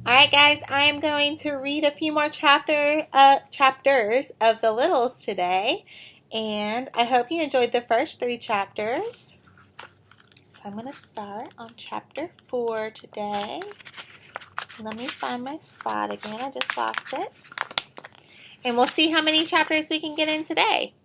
Alright guys, I am going to read a few more chapters of The Littles today, and I hope you enjoyed the first 3 chapters. So I'm going to start on chapter 4 today. Let me find my spot again, I just lost it. And we'll see how many chapters we can get in today.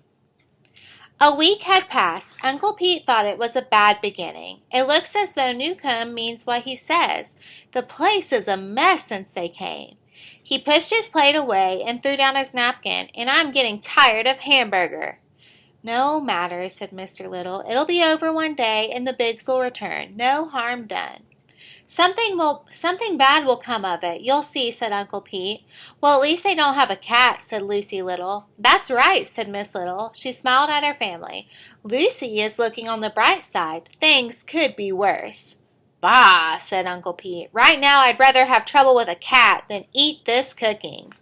A week had passed. Uncle Pete thought it was a bad beginning. It looks as though Newcomb means what he says. The place is a mess since they came. He pushed his plate away and threw down his napkin, and I'm getting tired of hamburger. No matter, said Mr. Little. It'll be over one day, and the Biggs will return. No harm done. Something bad will come of it. You'll see, said Uncle Pete. Well, at least they don't have a cat, said Lucy Little. That's right, said Miss Little. She smiled at her family. Lucy is looking on the bright side. Things could be worse. Bah, said Uncle Pete. Right now I'd rather have trouble with a cat than eat this cooking.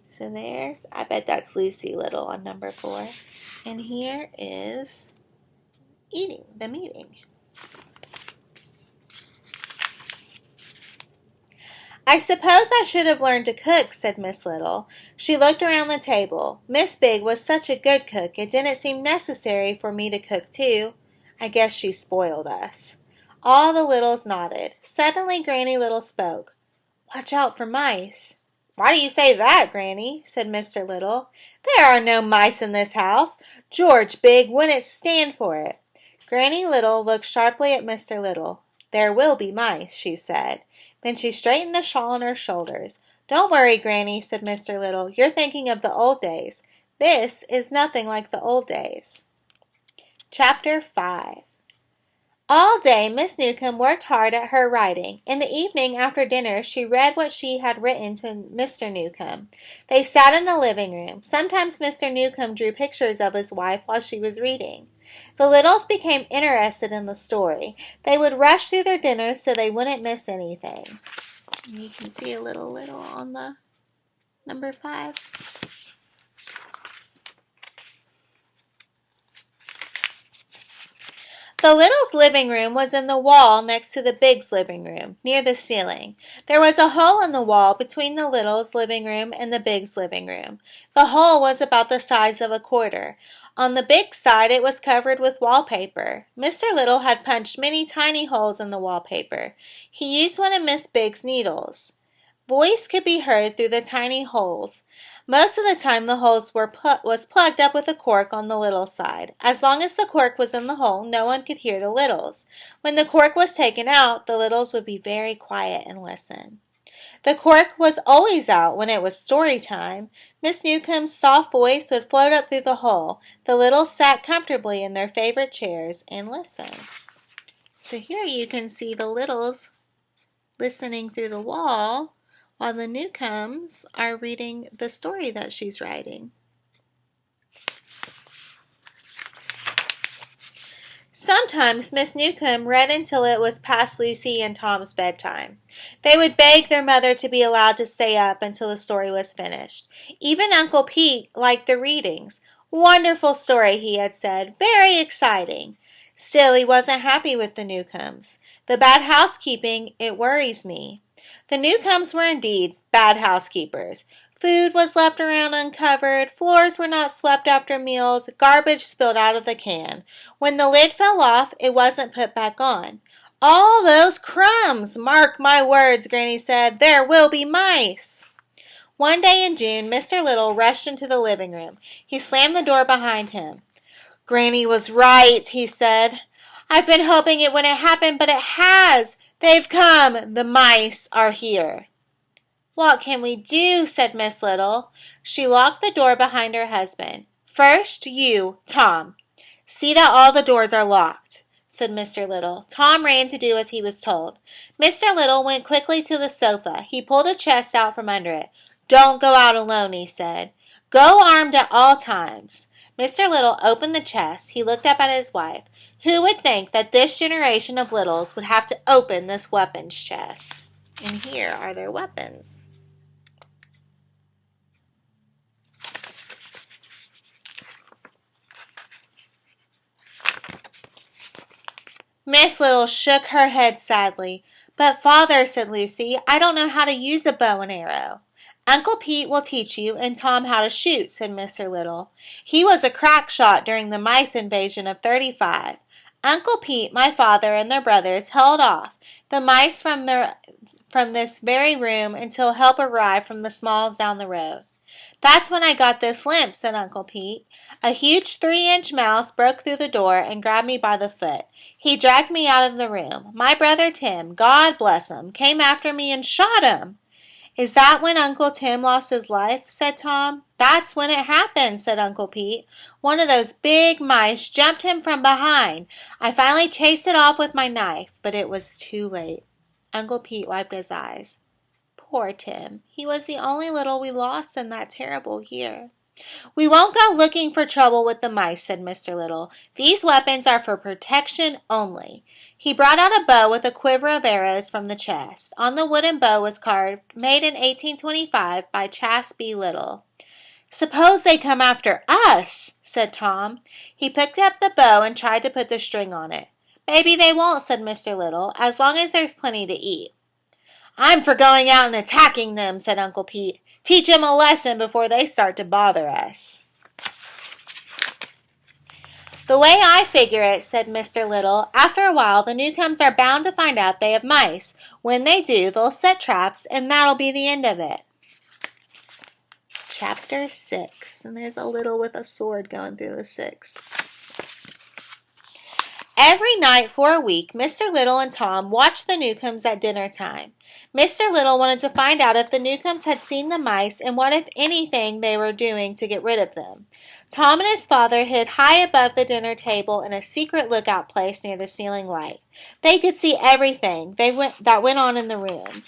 So I bet that's Lucy Little on number 4. And here is the meeting. I suppose I should have learned to cook, said Miss Little. She looked around the table. Miss Big was such a good cook, it didn't seem necessary for me to cook too. I guess she spoiled us. All the Littles nodded. Suddenly Granny Little spoke. Watch out for mice. Why do you say that, Granny? Said Mr. Little. There are no mice in this house. George Big wouldn't stand for it. Granny Little looked sharply at Mr. Little. There will be mice, she said. Then she straightened the shawl on her shoulders. Don't worry, Granny, said Mr. Little. You're thinking of the old days. This is nothing like the old days. Chapter 5. All day Miss Newcomb worked hard at her writing. In the evening, after dinner, she read what she had written to Mr. Newcomb. They sat in the living room. Sometimes Mr. Newcomb drew pictures of his wife while she was reading. The Littles became interested in the story. They would rush through their dinners so they wouldn't miss anything. You can see a little on the number 5. The Littles' living room was in the wall next to the Biggs' living room, near the ceiling. There was a hole in the wall between the Littles' living room and the Biggs' living room. The hole was about the size of a quarter. On the Biggs' side it was covered with wallpaper. Mr. Little had punched many tiny holes in the wallpaper. He used one of Miss Biggs' needles. Voice could be heard through the tiny holes. Most of the time the holes was plugged up with a cork on the Little side. As long as the cork was in the hole, no one could hear the Littles. When the cork was taken out, the Littles would be very quiet and listen. The cork was always out when it was story time. Miss Newcomb's soft voice would float up through the hole. The Littles sat comfortably in their favorite chairs and listened. So here you can see the Littles listening through the wall, while the Newcombs are reading the story that she's writing. Sometimes Miss Newcomb read until it was past Lucy and Tom's bedtime. They would beg their mother to be allowed to stay up until the story was finished. Even Uncle Pete liked the readings. Wonderful story, he had said. Very exciting. Still, he wasn't happy with the Newcombs. The bad housekeeping, it worries me. The Newcombs were indeed bad housekeepers. Food was left around uncovered, floors were not swept after meals, garbage spilled out of the can. When the lid fell off, it wasn't put back on. All those crumbs! Mark my words, Granny said. There will be mice. One day in June, Mr. Little rushed into the living room. He slammed the door behind him. Granny was right, he said. I've been hoping it wouldn't happen, but it has. They've come. The mice are here. What can we do? Said Miss Little. She locked the door behind her husband. First, you, Tom. See that all the doors are locked, said Mr. Little. Tom ran to do as he was told. Mr. Little went quickly to the sofa. He pulled a chest out from under it. Don't go out alone, he said. Go armed at all times. Mr. Little opened the chest. He looked up at his wife. Who would think that this generation of Littles would have to open this weapons chest? And here are their weapons. Miss Little shook her head sadly. But, Father, said Lucy, I don't know how to use a bow and arrow. Uncle Pete will teach you and Tom how to shoot, said Mr. Little. He was a crack shot during the mice invasion of '35. Uncle Pete, my father, and their brothers held off the mice from this very room until help arrived from the Smalls down the road. That's when I got this limp, said Uncle Pete. A huge 3-inch mouse broke through the door and grabbed me by the foot. He dragged me out of the room. My brother Tim, God bless him, came after me and shot him. Is that when Uncle Tim lost his life? Said Tom. That's when it happened, said Uncle Pete. One of those big mice jumped him from behind. I finally chased it off with my knife, but it was too late. Uncle Pete wiped his eyes. Poor Tim. He was the only little we lost in that terrible year. We won't go looking for trouble with the mice, said Mr. Little. These weapons are for protection only. He brought out a bow with a quiver of arrows from the chest. On the wooden bow was carved, made in 1825 by Chas. B. Little. Suppose they come after us, said Tom. He picked up the bow and tried to put the string on it. Maybe they won't, said Mr. Little, as long as there's plenty to eat. I'm for going out and attacking them, said Uncle Pete. Teach them a lesson before they start to bother us. The way I figure it, said Mr. Little, after a while the Newcombs are bound to find out they have mice. When they do, they'll set traps, and that'll be the end of it. Chapter 6, and there's a little with a sword going through the 6. Every night for a week, Mr. Little and Tom watched the Newcombs at dinner time. Mr. Little wanted to find out if the Newcombs had seen the mice and what, if anything, they were doing to get rid of them. Tom and his father hid high above the dinner table in a secret lookout place near the ceiling light. They could see everything that went on in the room.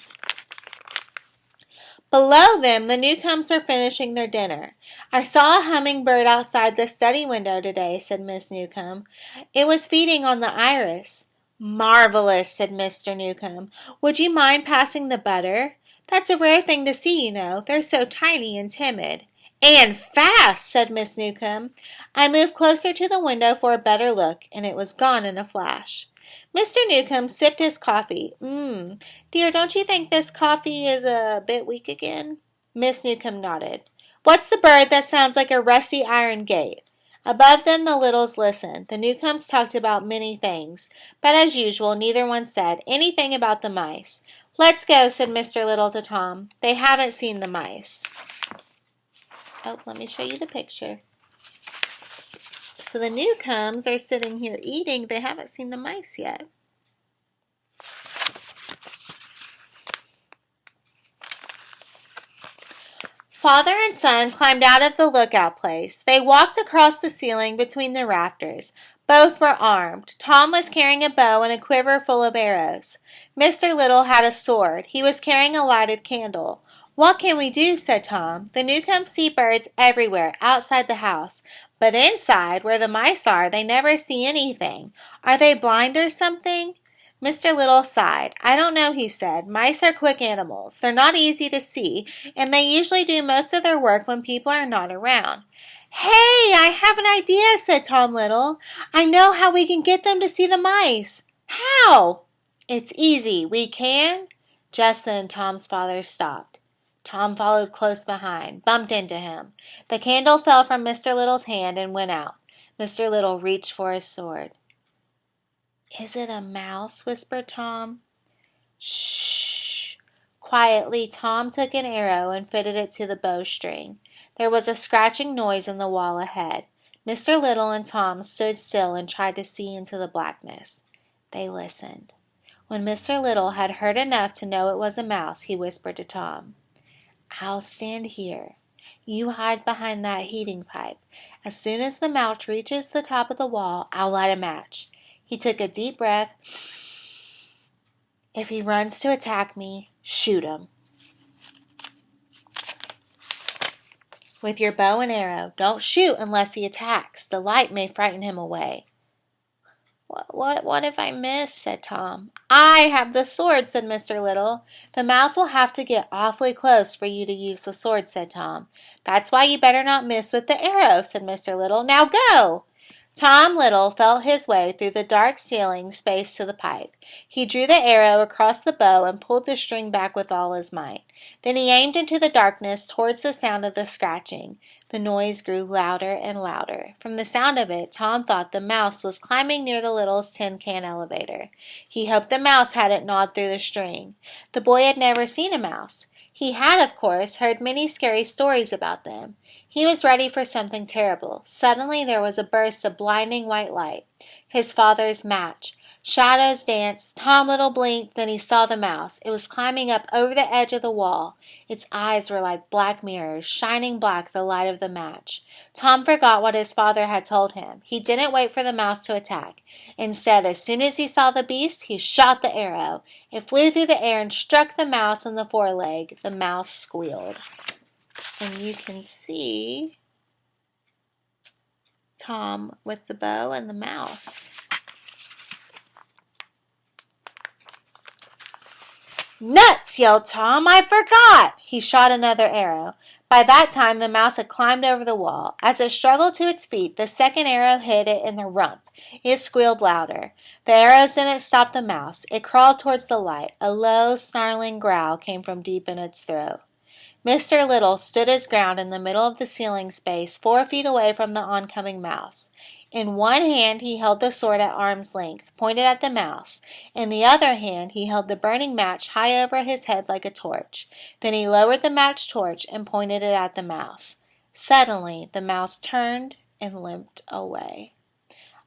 Below them, the Newcombs were finishing their dinner. I saw a hummingbird outside the study window today, said Miss Newcomb. It was feeding on the iris. Marvelous, said Mr. Newcomb. Would you mind passing the butter? That's a rare thing to see, you know. They're so tiny and timid. And fast, said Miss Newcomb. I moved closer to the window for a better look, and it was gone in a flash. Mr. Newcomb sipped his coffee. Dear, don't you think this coffee is a bit weak again? Miss Newcomb nodded. What's the bird that sounds like a rusty iron gate? Above them the Littles listened. The Newcombs talked about many things, but as usual neither one said anything about the mice. Let's go, said Mr. Little to Tom. They haven't seen the mice. Oh, let me show you the picture. So the Newcombs are sitting here eating. They haven't seen the mice yet. Father and son climbed out of the lookout place. They walked across the ceiling between the rafters. Both were armed. Tom was carrying a bow and a quiver full of arrows. Mr. Little had a sword. He was carrying a lighted candle. What can we do? Said Tom. The Newcombs see birds everywhere, outside the house. But inside, where the mice are, they never see anything. Are they blind or something? Mr. Little sighed. I don't know, he said. Mice are quick animals. They're not easy to see, and they usually do most of their work when people are not around. Hey, I have an idea, said Tom Little. I know how we can get them to see the mice. How? It's easy. We can. Just then Tom's father stopped. Tom followed close behind, bumped into him. The candle fell from Mr. Little's hand and went out. Mr. Little reached for his sword. Is it a mouse? Whispered Tom. Shh. Quietly, Tom took an arrow and fitted it to the bowstring. There was a scratching noise in the wall ahead. Mr. Little and Tom stood still and tried to see into the blackness. They listened. When Mr. Little had heard enough to know it was a mouse, he whispered to Tom, I'll stand here. You hide behind that heating pipe. As soon as the mouse reaches the top of the wall, I'll light a match. He took a deep breath. If he runs to attack me, shoot him. With your bow and arrow. Don't shoot unless he attacks. The light may frighten him away. What if I miss? Said Tom. I have the sword, said Mr. Little. The mouse will have to get awfully close for you to use the sword, said Tom. That's why you better not miss with the arrow, said Mr. Little. Now go! Tom Little felt his way through the dark ceiling space to the pipe. He drew the arrow across the bow and pulled the string back with all his might. Then he aimed into the darkness towards the sound of the scratching. The noise grew louder and louder. From the sound of it, Tom thought the mouse was climbing near the Littles' tin can elevator. He hoped the mouse hadn't gnawed through the string. The boy had never seen a mouse. He had, of course, heard many scary stories about them. He was ready for something terrible. Suddenly there was a burst of blinding white light. His father's match. Shadows danced. Tom Little blinked, then he saw the mouse. It was climbing up over the edge of the wall. Its eyes were like black mirrors, shining black the light of the match. Tom forgot what his father had told him. He didn't wait for the mouse to attack. Instead, as soon as he saw the beast, he shot the arrow. It flew through the air and struck the mouse in the foreleg. The mouse squealed. And you can see Tom with the bow and the mouse. "Nuts!" yelled Tom. "I forgot!" He shot another arrow. By that time, the mouse had climbed over the wall. As it struggled to its feet, the second arrow hit it in the rump. It squealed louder. The arrows didn't stop the mouse. It crawled towards the light. A low, snarling growl came from deep in its throat. Mr. Little stood his ground in the middle of the ceiling space, 4 feet away from the oncoming mouse. In one hand he held the sword at arm's length, pointed at the mouse. In the other hand he held the burning match high over his head like a torch. Then he lowered the match torch and pointed it at the mouse. Suddenly the mouse turned and limped away.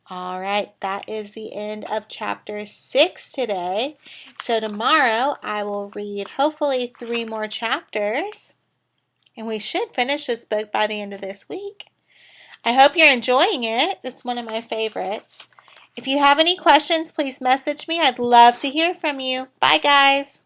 All right, that is the end of chapter 6 today. So tomorrow I will read hopefully 3 more chapters. And we should finish this book by the end of this week. I hope you're enjoying it. It's one of my favorites. If you have any questions, please message me. I'd love to hear from you. Bye, guys.